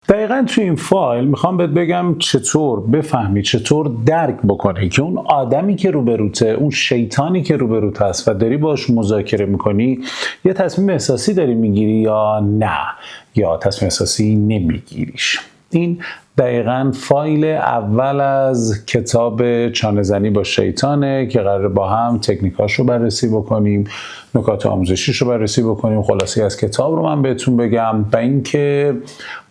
دقیقا توی این فایل میخوام بهت بگم چطور بفهمی، چطور درک بکنی که اون آدمی که روبروته، اون شیطانی که روبروت هست و داری باش مذاکره میکنی، یه تصمیم احساسی داری میگیری یا نه، یا تصمیم احساسی نمیگیریش. این دقیقاً فایل اول از کتاب چانه زنی با شیطانه که قراره با هم تکنیکاش رو بررسی بکنیم، نکات آموزشیش رو بررسی بکنیم. خلاصه از کتاب رو من بهتون بگم و اینکه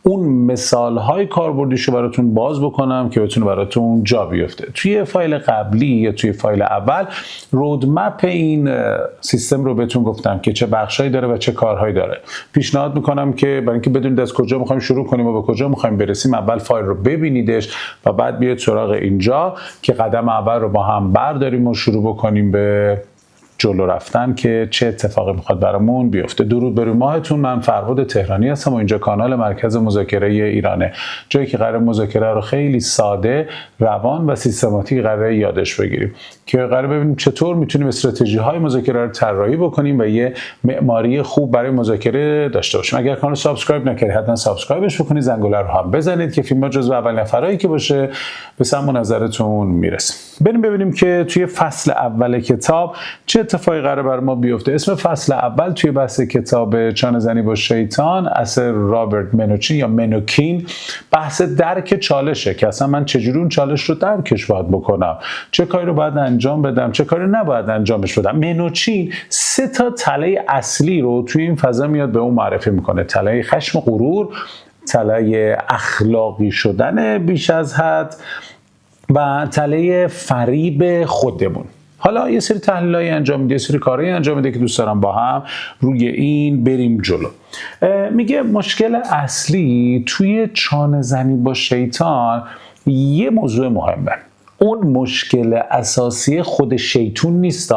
اون مثال‌های کاربردیش رو براتون باز بکنم که بتونه براتون جا بیفته. توی فایل قبلی یا توی فایل اول رودمپ این سیستم رو بهتون گفتم که چه بخشایی داره و چه کارهایی داره. پیشنهاد میکنم که برای اینکه بدونید از کجا میخوایم شروع کنیم و به کجا میخوایم برسیم، اول فایل رو ببینیدش و بعد بیاید سراغ اینجا که قدم اول رو با هم برداریم و شروع بکنیم به جلو رفتن که چه اتفاقی میخواد برامون بیفته. درود بر ماهتون. من فرهاد تهرانی هستم و اینجا کانال مرکز مذاکره ایرانه، جایی که قرار مذاکره رو خیلی ساده، روان و سیستماتیک قرار یادش بگیریم که قرار ببینیم چطور میتونیم استراتژی های مذاکره رو طراحی بکنیم و یه معماری خوب برای مذاکره داشته باشیم. اگر کانال سابسکرایب نکردید حتما سابسکرایبش بکنید، زنگوله رو هم بزنید که فیلم جزو اول نفرایی که باشه به سم نظرتون میرسه. بریم ببینیم که توی فصل اول کتاب چه اتفاقی قراره بر ما بیفته. اسم فصل اول توی بحث کتاب چانه زنی با شیطان اثر رابرت منوچین یا منوکین بحث درک چالشه که اصلا من چجوری اون چالش رو درکش باید بکنم، چه کاری رو باید انجام بدم، چه کاری نباید انجامش بدم. منوچین 3 تله اصلی رو توی این فضا میاد به اون معرفی میکنه: تله خشم و غرور، تله اخلاقی شدن بیش از حد و تله فریب خودمون. حالا یه سری تحلیلایی انجام میده، یه سری کارهایی انجام میده که دوست دارم با هم روی این بریم جلو. میگه مشکل اصلی توی چانه زنی با شیطان یه موضوع مهمه. اون مشکل اساسی خود شیطون نیست،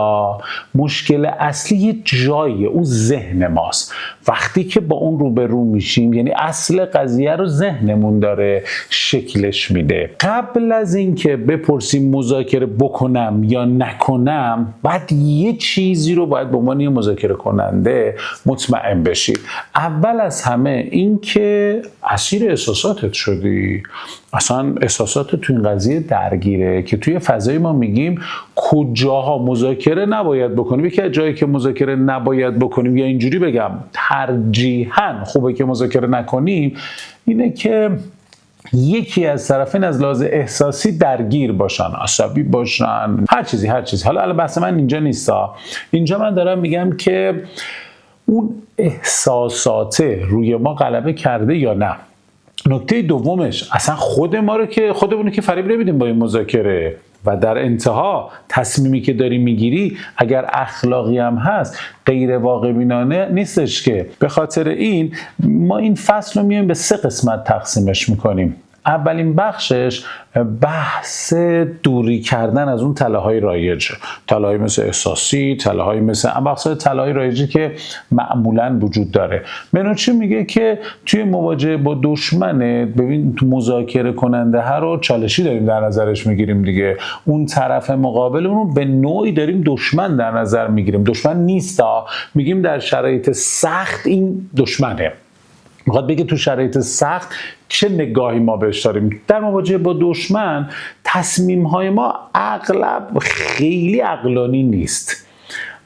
مشکل اصلی یه جاییه، اون ذهن ماست. وقتی که با اون روبرو میشیم، یعنی اصل قضیه رو ذهنمون داره شکلش میده. قبل از اینکه بپرسیم مذاکره بکنم یا نکنم، بعد یه چیزی رو باید به عنوان یه مذاکره کننده مطمئن بشید. اول از همه اینکه اسیر احساساتت شدی. اصلا احساسات تو این قضیه درگیره که توی فضای ما میگیم کجاها مذاکره نباید بکنیم. یکی از جایی که مذاکره نباید بکنیم، یا اینجوری بگم ترجیحاً خوبه که مذاکره نکنیم، اینه که یکی از طرفین از لحاظ احساسی درگیر باشن، عصبی باشن، هر چیزی. حالا بحث من اینجا نیستا. اینجا من دارم میگم که اون احساسات روی ما غلبه کرده یا نه. نکته دومش، اصلا خودمون که فریب نمیدیم با این مذاکره و در انتها تصمیمی که داری میگیری اگر اخلاقی هم هست غیر واقع بینانه نیستش که. به خاطر این ما این فصل رو میایم به 3 قسمت تقسیمش میکنیم. اولین بخشش بحث دوری کردن از اون تله‌های رایجه، تله‌های مثل احساسی، تله‌های مثل بحث‌های تله‌های رایجی که معمولاً وجود داره. منوچین میگه که توی مواجهه با دشمن، ببین تو مذاکره کننده ها رو چالشی داریم در نظرش میگیریم دیگه. اون طرف مقابلمون رو به نوعی داریم دشمن در نظر میگیریم. دشمن نیستا، میگیم در شرایط سخت این دشمنه. میخواد بگه تو شرایط سخت چه نگاهی ما بهش داریم. در مواجهه با دشمن تصمیم‌های ما اغلب خیلی عقلانی نیست.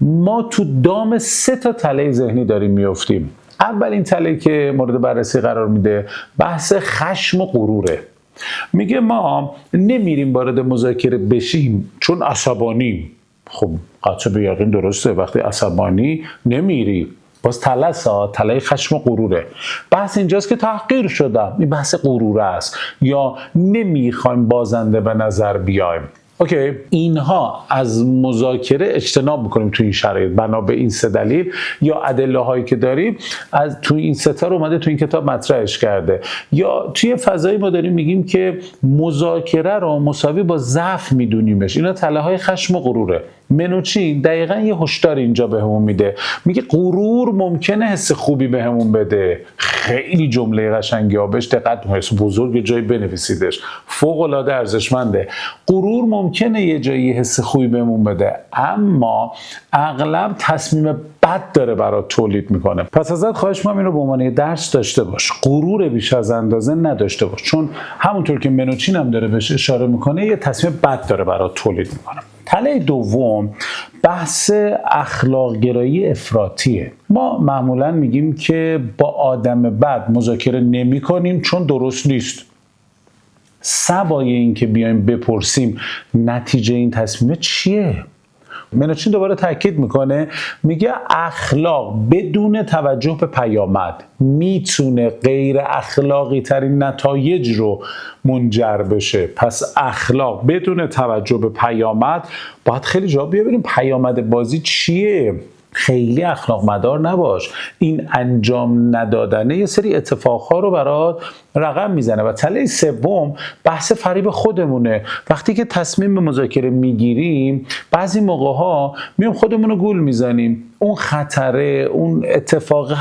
ما تو دام 3 تله ذهنی داریم میافتیم. اولین تله که مورد بررسی قرار میده بحث خشم و غروره. میگه ما نمیریم وارد مذاکره بشیم چون عصبانیم. خب قطع به یقین درسته، وقتی عصبانی نمیری. باز تله خشم و غروره. بحث اینجاست که تحقیر شدم، این بحث غروره است، یا نمیخوایم بازنده به نظر بیایم. اوکی، اینها از مذاکره اجتناب میکنیم تو این شرایط بنا به این 3 دلیل یا ادله هایی که داریم. از تو این 3 تا رو اومده تو این کتاب مطرحش کرده. یا توی فضایی ما داریم میگیم که مذاکره رو مساوی با ضعف میدونیمش. اینا تله های خشم و غروره. منوچین دقیقا یه هشدار اینجا بهمون میده، میگه غرور ممکنه حس خوبی بهمون بده. خیلی جمله قشنگی ها، بهش دقت کنید، حس بزرگ جایی بنویسیدش، فوق العاده ارزشمنده. غرور ممکنه یه جایی حس خوبی بهمون بده، اما اغلب تصمیم بد داره برات تولید میکنه. پس ازت خواهش می‌کنم این رو به عنوان درس داشته باش، غرور بیش از اندازه نداشته باش، چون همونطور که منوچین هم داره بهش اشاره میکنه یه تصمیم بد داره برات تولید میکنه. تله دوم بحث اخلاق گرایی افراطیه. ما معمولا میگیم که با آدم بد مذاکره نمی کنیم چون درست نیست. سوای این که بیایم بپرسیم نتیجه این تصمیم چیه؟ منوچین دوباره تاکید میکنه، میگه اخلاق بدون توجه به پیامد میتونه غیر اخلاقی ترین نتایج رو منجر بشه. پس اخلاق بدون توجه به پیامد، باید خیلی جا ببینیم پیامد بازی چیه. خیلی اخلاق مدار نباش، این انجام ندادنه یه سری اتفاقها رو برات رقم میزنه. و تله سوم بحث فریب خودمونه. وقتی که تصمیم به مذاکره میگیریم بعضی موقعها میام خودمون رو گول میزنیم، اون خطره، اون اتفاق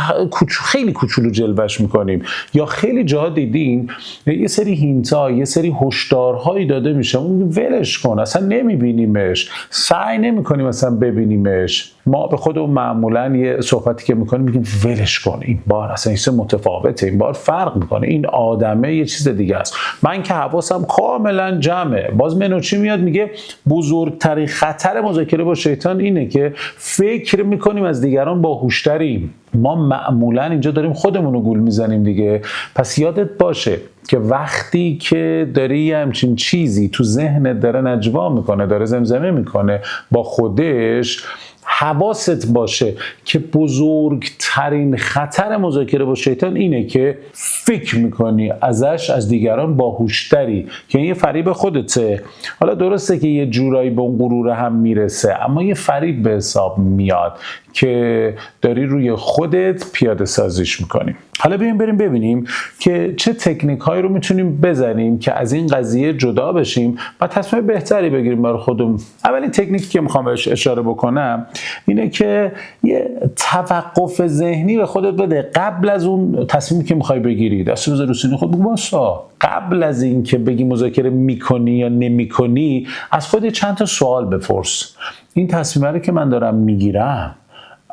خیلی کوچولو جلوش میکنیم، یا خیلی جا دیدیم یه سری هینتا، یه سری هشدارهایی داده میشه، اون ولش کن، اصلا نمیبینیمش، سعی نمیکنیم اصلا ببینیمش. ما به خودمون معمولا یه صحبتی که میکنیم میگیم ولش کن، این بار اصلا این متفاوته، این بار فرق میکنه، این آدمه یه چیز دیگه است، من که حواسم کاملا جمعه. باز منوچین میاد میگه بزرگترین خطر مذاکره با شیطان اینه که فکر میکنیم از دیگران باهوشتریم. ما معمولا اینجا داریم خودمون رو گول میزنیم دیگه. پس یادت باشه که وقتی که داری یه همچین چیزی تو ذهنت داره نجوا میکنه، داره زمزمه میکنه با خودش، حواست باشه که بزرگترین خطر مذاکره با شیطان اینه که فکر میکنی ازش از دیگران باهوشتری، که این یه فریب خودته. حالا درسته که یه جورایی به اون غرور هم میرسه، اما یه فریب به حساب میاد که داری روی خودت پیاده سازیش میکنی. حالا بریم ببینیم که چه تکنیک هایی رو میتونیم بزنیم که از این قضیه جدا بشیم و تصمیم بهتری بگیریم برای خودمون. اولین تکنیکی که میخوام بهش اشاره بکنم اینه که یه توقف ذهنی به خودت بده قبل از اون تصمیمی که میخوای بگیری. دست بذار رو سینه خود، بگو واسا قبل از این که بگی مذاکره میکنی یا نمیکنی، از خودت چند تا سوال بپرس. این تصمیمه رو که من دارم میگیرم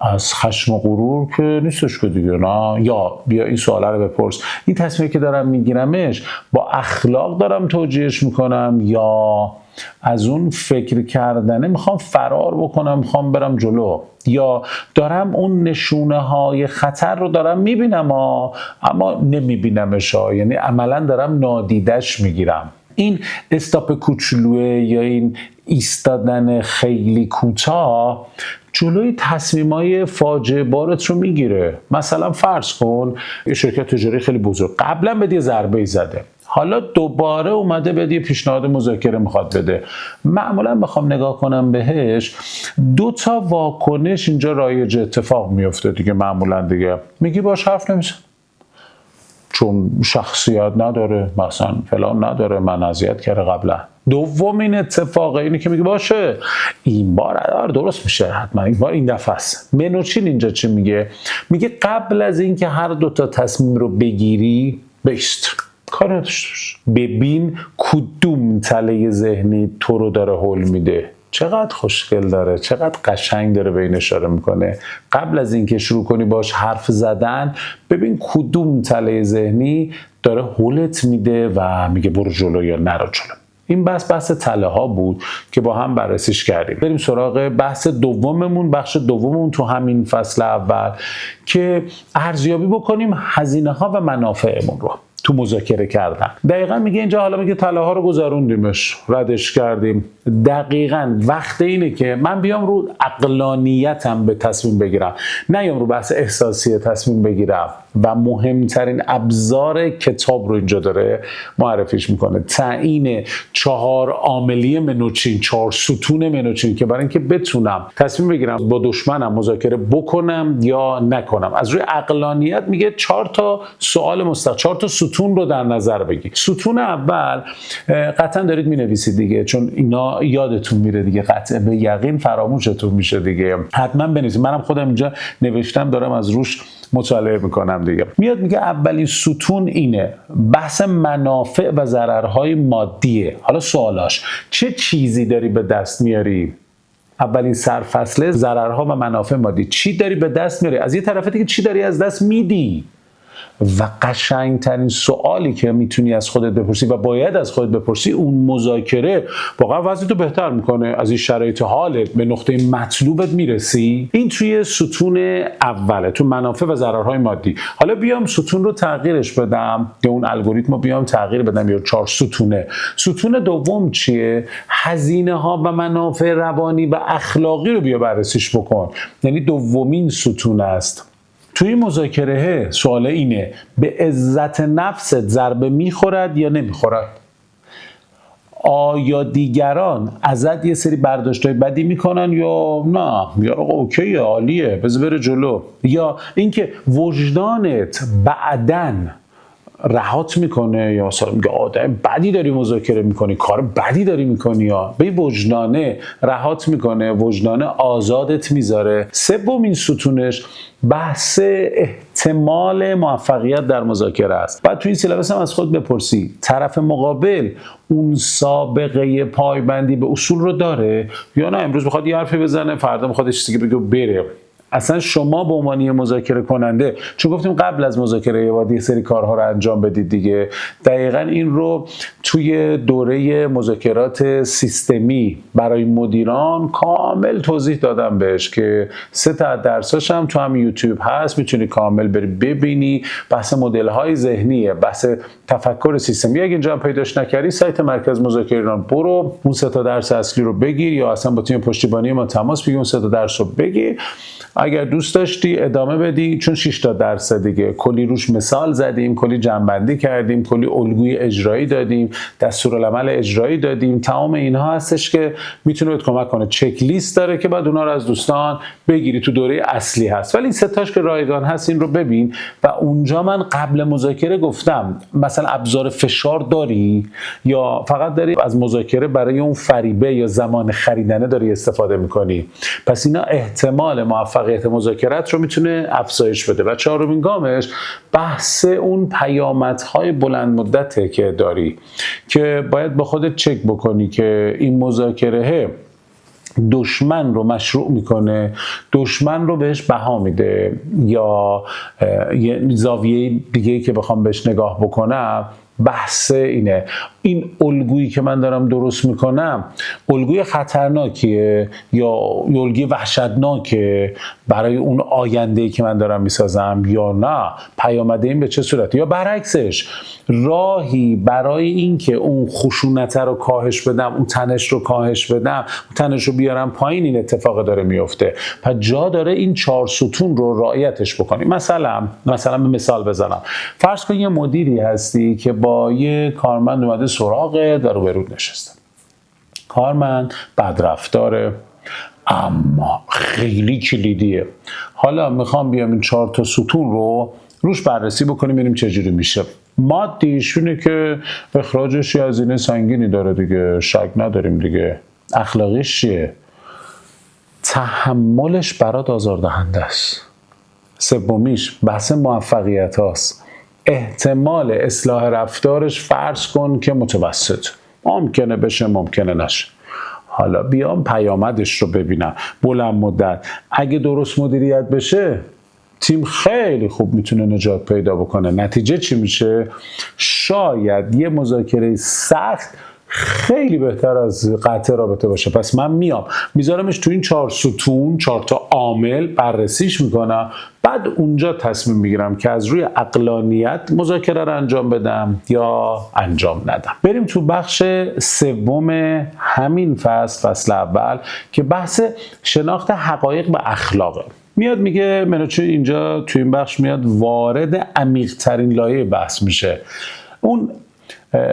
از خشم و غرور که نیستش که دیگه، نه؟ یا بیا این سواله رو بپرس، این تصمیمی که دارم میگیرمش با اخلاق دارم توجیهش میکنم یا از اون فکر کردنه میخوام فرار بکنم، میخوام برم جلو، یا دارم اون نشونه های خطر رو دارم میبینم اما نمیبینمش، یعنی عملا دارم نادیدش میگیرم. این استاپ کوچولوه یا این ایستادن خیلی کوتاه جلوی تصمیمای فاجعه بارت رو میگیره. مثلا فرض کن یه شرکت تجاری خیلی بزرگ قبلا بهت یه ضربه زده، حالا دوباره اومده بهت یه پیشنهاد مذاکره میخواد بده. معمولا بخوام نگاه کنم بهش، دو تا واکنش اینجا رایج اتفاق میفته دیگه. معمولا دیگه میگی باش حرف نمیزن چون شخصیت نداره، مثلا فلان نداره، من اذیت کرده قبلا. دومین اتفاق اینه که میگه باشه این بار درست میشه، حتما این بار این دفعه است. منوچین اینجا چی میگه؟ میگه قبل از اینکه هر دو تا تصمیم رو بگیری بیست کار نداشتش، ببین کدوم تله ذهنی تو رو داره هول میده، چقدر خوشگل داره، چقدر قشنگ داره به این اشاره میکنه. قبل از اینکه شروع کنی باش حرف زدن، ببین کدوم تله ذهنی داره هولت میده و میگه برو جلو یا نرو جلو. این بحث تله ها بود که با هم بررسیش کردیم. بریم سراغ بحث دوممون، بخش دوممون تو همین فصل اول، که ارزیابی بکنیم هزینه ها و منافعمون رو تو مذاکره کردن. دقیقاً میگه اینجا، حالا میگه تله ها رو گذروندیمش، ردش کردیم، دقیقاً وقت اینه که من بیام رو عقلانیتم به تصمیم بگیرم، نیام رو بحث احساسی تصمیم بگیرم. و مهمترین ابزار کتاب رو اینجا داره معرفیش میکنه. تعیین 4 عاملی منوچین، 4 ستون منوچین که برای اینکه بتونم تصمیم بگیرم با دشمنم مذاکره بکنم یا نکنم، از روی عقلانیت میگه 4 تا سوال مستقل، 4 تا ستون رو در نظر بگیر. ستون اول قطعا دارید مینویسید دیگه، چون اینا یادتون میره دیگه، قطعا به یقین فراموشتون میشه دیگه، حتما بنویسید. منم خودم اینجا نوشتم، دارم از روش مطالعه میکنم دیگه. میاد میگه اولین ستون اینه، بحث منافع و ضررهای مادیه. حالا سوالاش چه چیزی داری به دست میاری؟ اولین سرفصله ضررها و منافع مادی. چی داری به دست میاری؟ از یه طرف دیگه چی داری از دست میدی؟ و قشنگترین سوالی که میتونی از خودت بپرسی و باید از خودت بپرسی، اون مذاکره واقعا وضعیتو بهتر میکنه؟ از این شرایط حالت به نقطه مطلوبت میرسی؟ این توی ستون اوله، تو منافع و ضررهای مادی. حالا بیام ستون رو تغییرش بدم، یا اون الگوریتم رو بیام تغییر بدم، یا 4 ستونه. ستون دوم چیه؟ هزینه ها و منافع روانی و اخلاقی رو بیا بررسیش بکن. یعنی دومین ستون است. توی مذاکره سوال اینه، به عزت نفست ضربه میخورد یا نمیخورد؟ آیا دیگران ازت یه سری برداشت‌های بدی میکنن یا نه؟ یا آقا اوکیه، عالیه، بذار بره جلو. یا اینکه وجدانت بعدن رهات میکنه، یا مثلا میگه آدم بدی داری مذاکره میکنی، کار بدی داری میکنی، یا به وجدانه رهات میکنه، وجدانه آزادت میذاره. سومین ستونش بحث احتمال موفقیت در مذاکره است. بعد تو این سیلابس هم از خود بپرسی طرف مقابل اون سابقه پایبندی به اصول رو داره یا نه؟ امروز میخواد یه حرفی بزنه، فردا میخواد یه چیزی بگه بره. اصلا شما به عنوان مذاکره کننده، چون گفتیم قبل از مذاکره باید یه سری کارها رو انجام بدید دیگه، دقیقاً این رو توی دوره مذاکرات سیستمی برای مدیران کامل توضیح دادم بهش، که 3 تا درساش هم تو هم یوتیوب هست، میتونی کامل بری ببینی. بحث مدل های ذهنیه، بحث تفکر سیستمی. اگه اینجا پیداش نکردی، سایت مرکز مذاکره ایران برو اون 3 تا درس اصلی رو بگیر، یا اصلا با تیم پشتیبانی ما تماس بگیر اون 3 تا درس رو بگیر. اگر دوست داشتی ادامه بدی، چون 6 تا درس دیگه، کلی روش مثال زدیم، کلی جنبندی کردیم، کلی الگوی اجرایی دادیم، دستورالعمل اجرایی دادیم. تمام اینها هستش که میتونه بهت کمک کنه. چک لیست داره که بعد اونها رو از دوستان بگیری، تو دوره اصلی هست. ولی این 3 تاش که رایگان هست این رو ببین. و اونجا من قبل مذاکره گفتم مثلا ابزار فشار داری یا فقط داری از مذاکره برای اون فریبه یا زمان خریدنه داری استفاده میکنی؟ پس اینا احتمال موفقیت مذاکرات رو میتونه افزایش بده. و 4مین گامش بحث اون پیامدهای بلند مدته که داری، که باید با خودت چک بکنی که این مذاکره دشمن رو مشروع میکنه، دشمن رو بهش بها میده، یا یه زاویه دیگه که بخوام بهش نگاه بکنم. بحث اینه، این الگویی که من دارم درست میکنم الگوی خطرناکیه یا الگوی وحشتناکه برای اون آینده‌ای که من دارم میسازم، یا نه پیامد این به چه صورته؟ یا برعکسش راهی برای این که اون خشونت رو کاهش بدم، اون تنش رو کاهش بدم، اون تنش رو بیارم پایین، این اتفاق داره میفته. پس جا داره این 4 ستون رو رعایتش بکنی. مثلا به مثال بزنم، فرض کن یه مدیری هستی که با یه کارمند اومده سراغت و روبرود نشسته. کارمند بدرفتاره اما خیلی کلیدیه. حالا میخوام بیام این 4 تا ستون رو روش بررسی بکنیم، ببینیم چجوری میشه. مادیش اینه که اخراجش یه هزینه سنگینی داره دیگه، شک نداریم دیگه. اخلاقیش چیه؟ تحملش برات آزاردهنده است. سومیش بحث موفقیت هاست. احتمال اصلاح رفتارش فرض کن که متوسط، ممکنه بشه ممکنه نشه. حالا بیام پیامدش رو ببینم بلند مدت. اگه درست مدیریت بشه تیم خیلی خوب میتونه نجات پیدا بکنه. نتیجه چی میشه؟ شاید یه مذاکره سخت خیلی بهتر از قطع رابطه باشه. پس من میذارمش تو این 4 ستون، 4 تا عامل بررسیش میکنم، بعد اونجا تصمیم میگیرم که از روی عقلانیت مذاکره رو انجام بدم یا انجام ندم. بریم تو بخش سوم همین فصل اول که بحث شناخت حقایق و اخلاقه. میاد میگه منوچهر اینجا تو این بخش میاد وارد عمیق‌ترین لایه بحث میشه. اون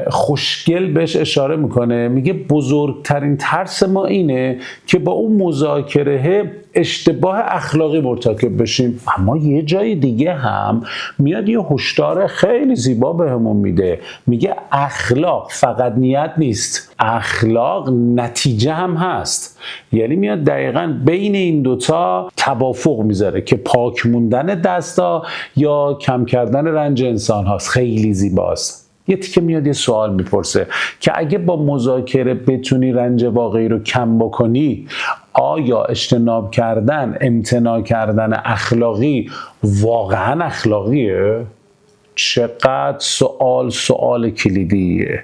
خوشگل بهش اشاره میکنه، میگه بزرگترین ترس ما اینه که با اون مذاکره اشتباه اخلاقی مرتکب بشیم. اما یه جای دیگه هم میاد یه هشدار خیلی زیبا بهمون میده، میگه اخلاق فقط نیت نیست، اخلاق نتیجه هم هست. یعنی میاد دقیقاً بین این دوتا توافق میذاره که پاک موندن دستا یا کم کردن رنج انسان هاست. خیلی زیباست. یه تیکه میاد یه سوال میپرسه که اگه با مذاکره بتونی رنج واقعی رو کم بکنی، آیا اجتناب کردن، امتناع کردن اخلاقی واقعا اخلاقیه؟ چقدر سوال کلیدیه.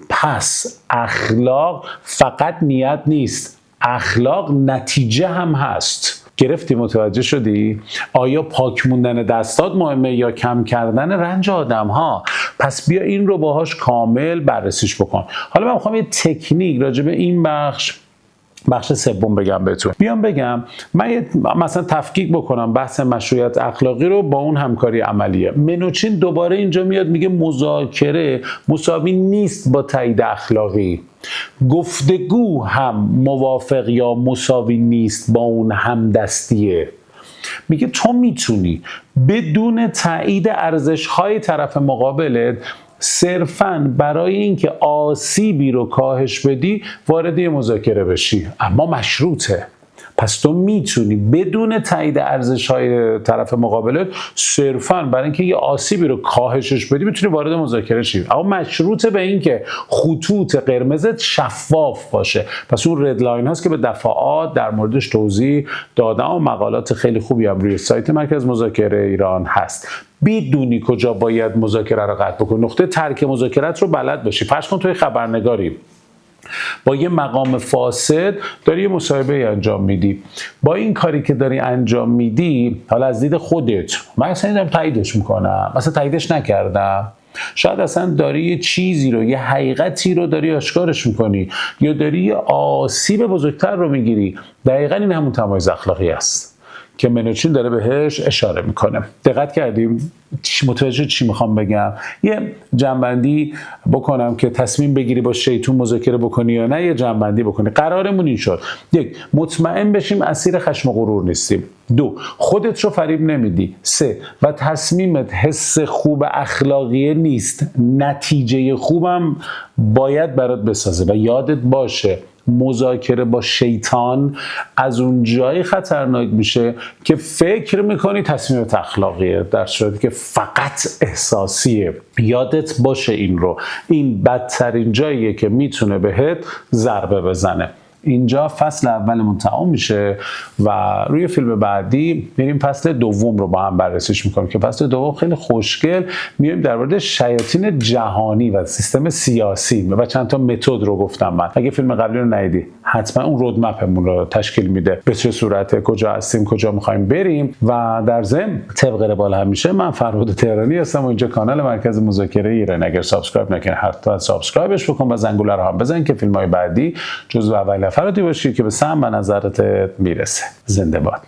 پس اخلاق فقط نیت نیست، اخلاق نتیجه هم هست. گرفتی؟ متوجه شدی؟ آیا پاک موندن دستات مهمه یا کم کردن رنج آدم ها؟ پس بیا این رو باهاش کامل بررسیش بکن. حالا من میخوام یه تکنیک راجع به این بخش سوم بگم بهتون. بیام بگم من مثلا تفکیک بکنم بحث مشروعیت اخلاقی رو با اون همکاری عملیه. منوچهر دوباره اینجا میاد میگه مذاکره مساوی نیست با تایید اخلاقی. گفتگو هم موافق یا مساوی نیست با اون همدستیه. میگه تو میتونی بدون تایید ارزش‌های طرف مقابلت صرفاً برای اینکه آسیبی رو کاهش بدی وارد یه مذاکره بشی، اما مشروطه. پس تو میتونی بدون تایید ارزش‌های طرف مقابلت صرفاً برای اینکه یه آسیبی رو کاهشش بدی میتونی وارد مذاکره شی، اما مشروطه به اینکه خطوط قرمزت شفاف باشه. پس اون رد لاین هاست که به دفعات در موردش توضیح دادم و مقالات خیلی خوبی هم روی سایت مرکز مذاکره ایران هست. بدونی کجا باید مذاکره رو قطع بکنی، نقطه ترک مذاکرت رو بلد باشی. فرض کن توی خبرنگاری با یه مقام فاسد داری یه مصاحبه انجام میدی، با این کاری که داری انجام میدی حالا از دید خودت من اصلا دارم تاییدش میکنم، مثلا تاییدش نکردم، شاید اصلا داری یه چیزی رو، یه حقیقتی رو داری آشکارش میکنی یا داری یه آسیب بزرگتر رو میگیری. دقیقاً این همون تمایز اخلاقی است که منوچهر داره بهش اشاره میکنه. دقت کردیم؟ متوجه چی میخوام بگم؟ یه جنبندی بکنم که تصمیم بگیری با شیطون مذاکره بکنی یا نه، یه جنبندی بکنی. قرارمون این شد: 1. مطمئن بشیم اسیر خشم و غرور نیستیم. 2. خودت رو فریب نمیدی. 3. و تصمیمت حس خوب اخلاقیه نیست، نتیجه خوبم باید برات بسازه. و یادت باشه مذاکره با شیطان از اون جایی خطرناک میشه که فکر میکنی تصمیمت اخلاقیه، در صورتی که فقط احساسیه. یادت باشه این رو. این بدترین جاییه که میتونه بهت ضربه بزنه. اینجا فصل اولمون تمام میشه و روی فیلم بعدی میریم فصل دوم رو با هم بررسیش میکنیم که فصل دوم خیلی خوشگل میریم در مورد شیاطین جهانی و سیستم سیاسی و چند تا متد رو گفتم. من اگه فیلم قبلی رو ندیدی حتما اون رودمپمون رو تشکیل میده به چه صورته، کجا هستیم، کجا میخوایم بریم. و در ضمن طبق روال همیشه من فرهاد تهرانی هستم و اینجا کانال مرکز مذاکره ایران. اگر سابسکرایب نکنی حتما سابسکرایبش بکن و زنگوله رو هم بزن که فیلم‌های بعدی جزو اول نفراتی باشی که به سهم و نظرت میرسه. زنده باد.